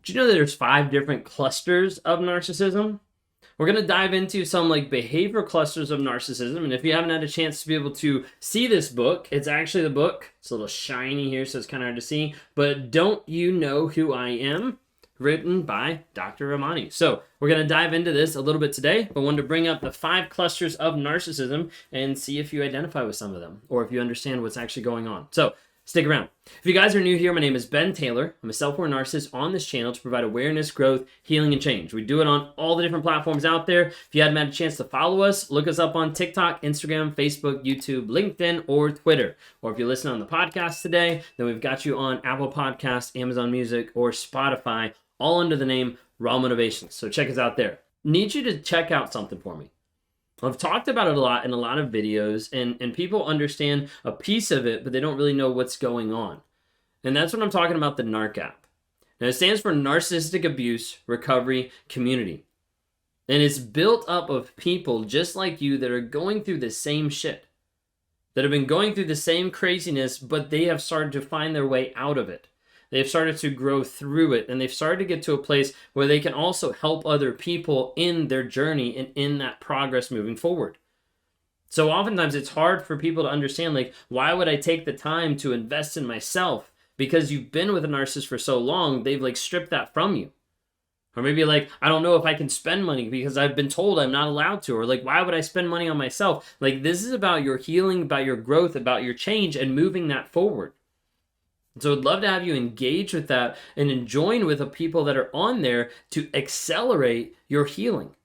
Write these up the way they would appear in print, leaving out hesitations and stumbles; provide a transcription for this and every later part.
Do you know that there's 5 different clusters of narcissism? We're going to dive into some like behavioral clusters of narcissism. And if you haven't had a chance to be able to see this book, it's actually the book. It's a little shiny here, so it's kind of hard to see. But Don't You Know Who I Am? Written by Dr. Ramani. So we're going to dive into this a little bit today, but wanted to bring up the 5 clusters of narcissism and see if you identify with some of them or if you understand what's actually going on. So stick around. If you guys are new here, my name is Ben Taylor. I'm a self-aware narcissist on this channel to provide awareness, growth, healing, and change. We do it on all the different platforms out there. If you hadn't had a chance to follow us, look us up on TikTok, Instagram, Facebook, YouTube, LinkedIn, or Twitter. Or if you listen on the podcast today, then we've got you on Apple Podcasts, Amazon Music, or Spotify, all under the name Raw Motivations. So check us out there. Need you to check out something for me. I've talked about it a lot in a lot of videos, and people understand a piece of it, but they don't really know what's going on. And that's what I'm talking about, the NARC app. Now, it stands for Narcissistic Abuse Recovery Community. And it's built up of people just like you that are going through the same shit, that have been going through the same craziness, but they have started to find their way out of it. They've started to grow through it, and they've started to get to a place where they can also help other people in their journey and in that progress moving forward. So oftentimes it's hard for people to understand, like, why would I take the time to invest in myself? Because you've been with a narcissist for so long, they've like stripped that from you. Or maybe like, I don't know if I can spend money because I've been told I'm not allowed to. Or like, why would I spend money on myself? Like, this is about your healing, about your growth, about your change, and moving that forward. So I'd love to have you engage with that and join with the people that are on there to accelerate your healing.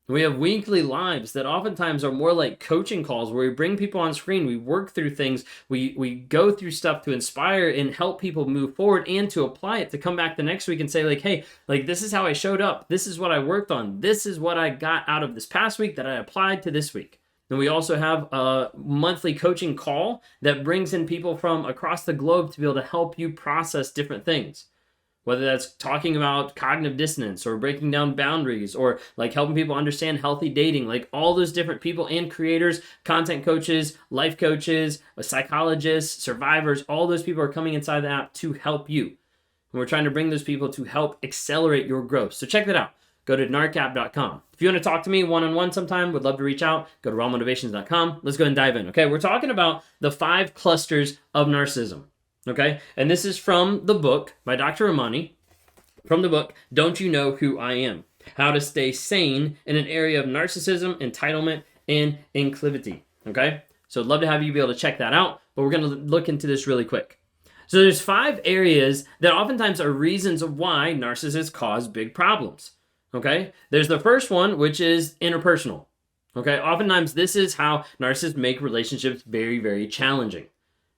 We have weekly lives that oftentimes are more like coaching calls where we bring people on screen, we work through things, we go through stuff to inspire and help people move forward and to apply it to come back the next week and say like, hey, like this is how I showed up. This is what I worked on. This is what I got out of this past week that I applied to this week. And we also have a monthly coaching call that brings in people from across the globe to be able to help you process different things. Whether that's talking about cognitive dissonance or breaking down boundaries or like helping people understand healthy dating, like all those different people and creators, content coaches, life coaches, psychologists, survivors, all those people are coming inside the app to help you. And we're trying to bring those people to help accelerate your growth. So check that out. Go to narcapp.com. If you want to talk to me one-on-one sometime, would love to reach out. Go to rawmotivations.com. Let's go ahead and dive in. Okay, we're talking about the 5 clusters of narcissism. Okay, and this is from the book by Dr. Ramani, from the book, Don't You Know Who I Am? How to Stay Sane in an Area of Narcissism, Entitlement, and Inclivity. Okay, so I'd love to have you be able to check that out, but we're going to look into this really quick. So there's 5 areas that oftentimes are reasons of why narcissists cause big problems. Okay, there's the first one, which is interpersonal. Okay, oftentimes this is how narcissists make relationships very, very challenging.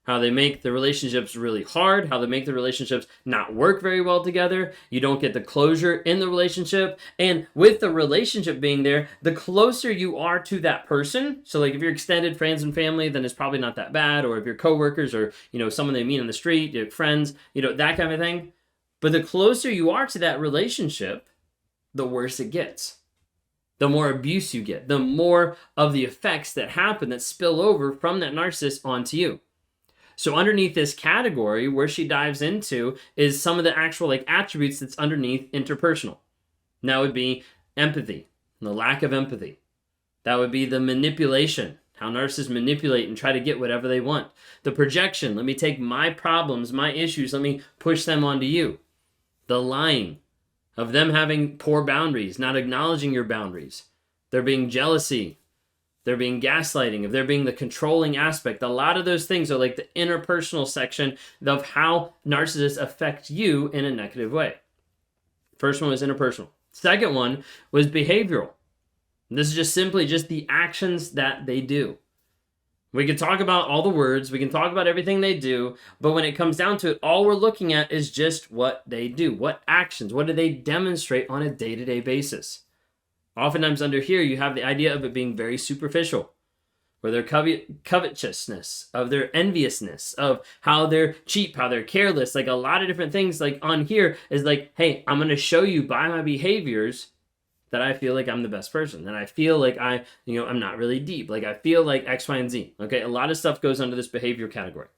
How they make the relationships really hard, how they make the relationships not work very well together. You don't get the closure in the relationship. And with the relationship being there, the closer you are to that person, so like if you're extended friends and family, then it's probably not that bad. Or if you're coworkers or, someone they meet on the street, your friends, that kind of thing. But the closer you are to that relationship, the worse it gets. The more abuse you get, the more of the effects that happen that spill over from that narcissist onto you. So underneath this category, where she dives into is some of the actual attributes that's underneath interpersonal. And that would be empathy, the lack of empathy. That would be the manipulation, how narcissists manipulate and try to get whatever they want. The projection, let me take my problems, my issues, let me push them onto you. The lying, of them having poor boundaries, not acknowledging your boundaries. There being jealousy. There being gaslighting. Of there being the controlling aspect. A lot of those things are like the interpersonal section of how narcissists affect you in a negative way. First one was interpersonal. Second one was behavioral. This is just simply just the actions that they do. We can talk about all the words, we can talk about everything they do, but when it comes down to it, all we're looking at is just what they do. What actions, what do they demonstrate on a day-to-day basis? Oftentimes under here, you have the idea of it being very superficial, where their covetousness, of their enviousness, of how they're cheap, how they're careless, like a lot of different things like on here is like, hey, I'm going to show you by my behaviors that I feel like I'm the best person, that I feel like I'm not really deep, like I feel like X, Y, and Z. Okay, a lot of stuff goes under this behavior category.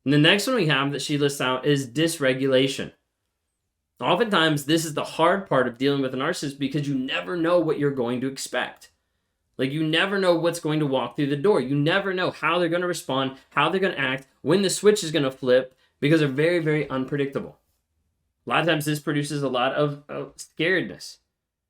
And the next one we have that she lists out is dysregulation. Oftentimes, this is the hard part of dealing with a narcissist because you never know what you're going to expect. Like, you never know what's going to walk through the door. You never know how they're going to respond, how they're going to act, when the switch is going to flip, because they're very, very unpredictable. A lot of times this produces a lot of scaredness.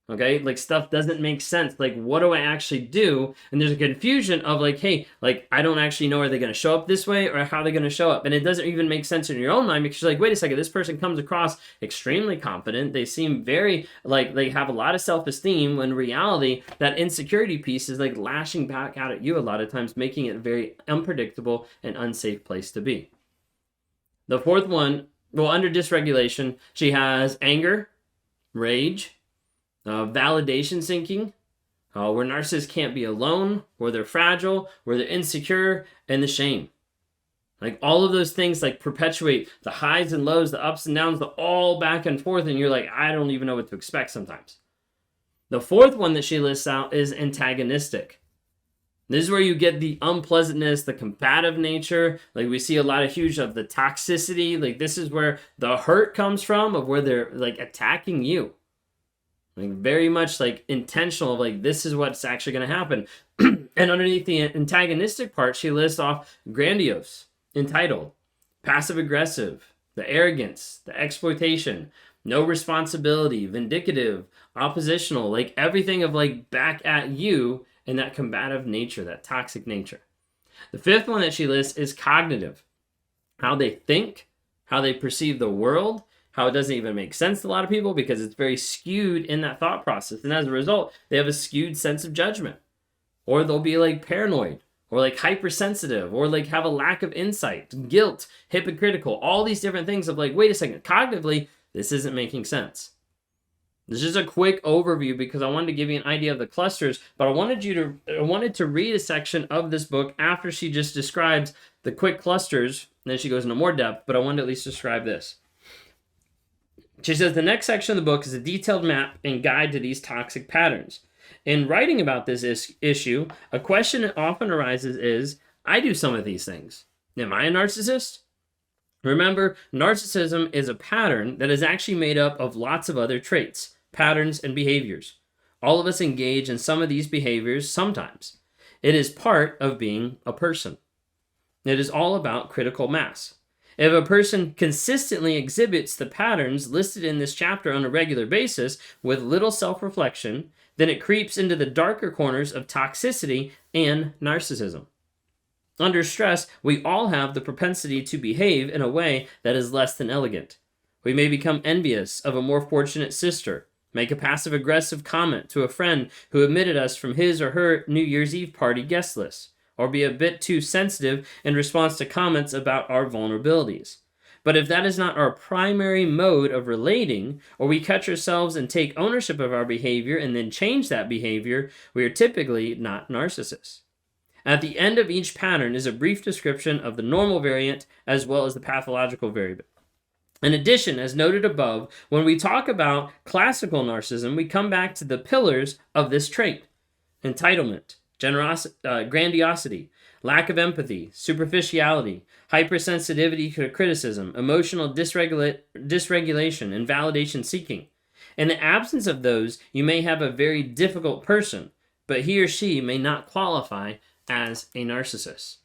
Okay, like stuff doesn't make sense. Like, what do I actually do? And there's a confusion of like, hey, like I don't actually know, are they going to show up this way or how are they going to show up? And it doesn't even make sense in your own mind because you're like, wait a second, this person comes across extremely confident. They seem very like they have a lot of self-esteem, when in reality that insecurity piece is like lashing back out at you a lot of times, making it a very unpredictable and unsafe place to be. The fourth one, well, under dysregulation, she has anger, rage, validation seeking, where narcissists can't be alone, where they're fragile, where they're insecure, and the shame. Like all of those things like perpetuate the highs and lows, the ups and downs, the all back and forth, and you're like, I don't even know what to expect sometimes. The fourth one that she lists out is antagonistic. This is where you get the unpleasantness, the combative nature. Like we see a lot of huge of the toxicity. Like this is where the hurt comes from, of where they're like attacking you. Like very much like intentional of like, this is what's actually going to happen. And underneath the antagonistic part, she lists off grandiose, entitled, passive aggressive, the arrogance, the exploitation, no responsibility, vindictive, oppositional, like everything of like back at you, and that combative nature, that toxic nature. The fifth one that she lists is cognitive. How they think, how they perceive the world, how it doesn't even make sense to a lot of people because it's very skewed in that thought process. And as a result, they have a skewed sense of judgment. Or they'll be like paranoid, or like hypersensitive, or like have a lack of insight, guilt, hypocritical, all these different things of like, wait a second, cognitively, this isn't making sense. This is a quick overview because I wanted to give you an idea of the clusters, but I wanted to read a section of this book after she just describes the quick clusters, and then she goes into more depth, but I wanted to at least describe this. She says, the next section of the book is a detailed map and guide to these toxic patterns. In writing about this issue, a question that often arises is, I do some of these things. Am I a narcissist? Remember, narcissism is a pattern that is actually made up of lots of other traits, patterns, and behaviors. All of us engage in some of these behaviors sometimes. It is part of being a person. It is all about critical mass. If a person consistently exhibits the patterns listed in this chapter on a regular basis with little self-reflection, then it creeps into the darker corners of toxicity and narcissism. Under stress, we all have the propensity to behave in a way that is less than elegant. We may become envious of a more fortunate sister, make a passive-aggressive comment to a friend who omitted us from his or her New Year's Eve party guest list, or be a bit too sensitive in response to comments about our vulnerabilities. But if that is not our primary mode of relating, or we catch ourselves and take ownership of our behavior and then change that behavior, we are typically not narcissists. At the end of each pattern is a brief description of the normal variant as well as the pathological variant. In addition, as noted above, when we talk about classical narcissism, we come back to the pillars of this trait: entitlement, grandiosity, lack of empathy, superficiality, hypersensitivity to criticism, emotional dysregulation, and validation seeking. In the absence of those, you may have a very difficult person, but he or she may not qualify as a narcissist.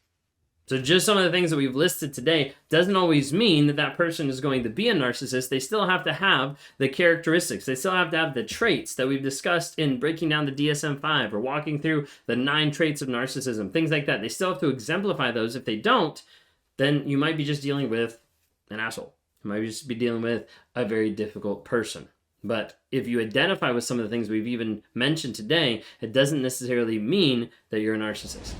So just some of the things that we've listed today doesn't always mean that that person is going to be a narcissist. They still have to have the characteristics. They still have to have the traits that we've discussed in breaking down the DSM-5 or walking through the 9 traits of narcissism, things like that. They still have to exemplify those. If they don't, then you might be just dealing with an asshole. You might just be dealing with a very difficult person. But if you identify with some of the things we've even mentioned today, it doesn't necessarily mean that you're a narcissist.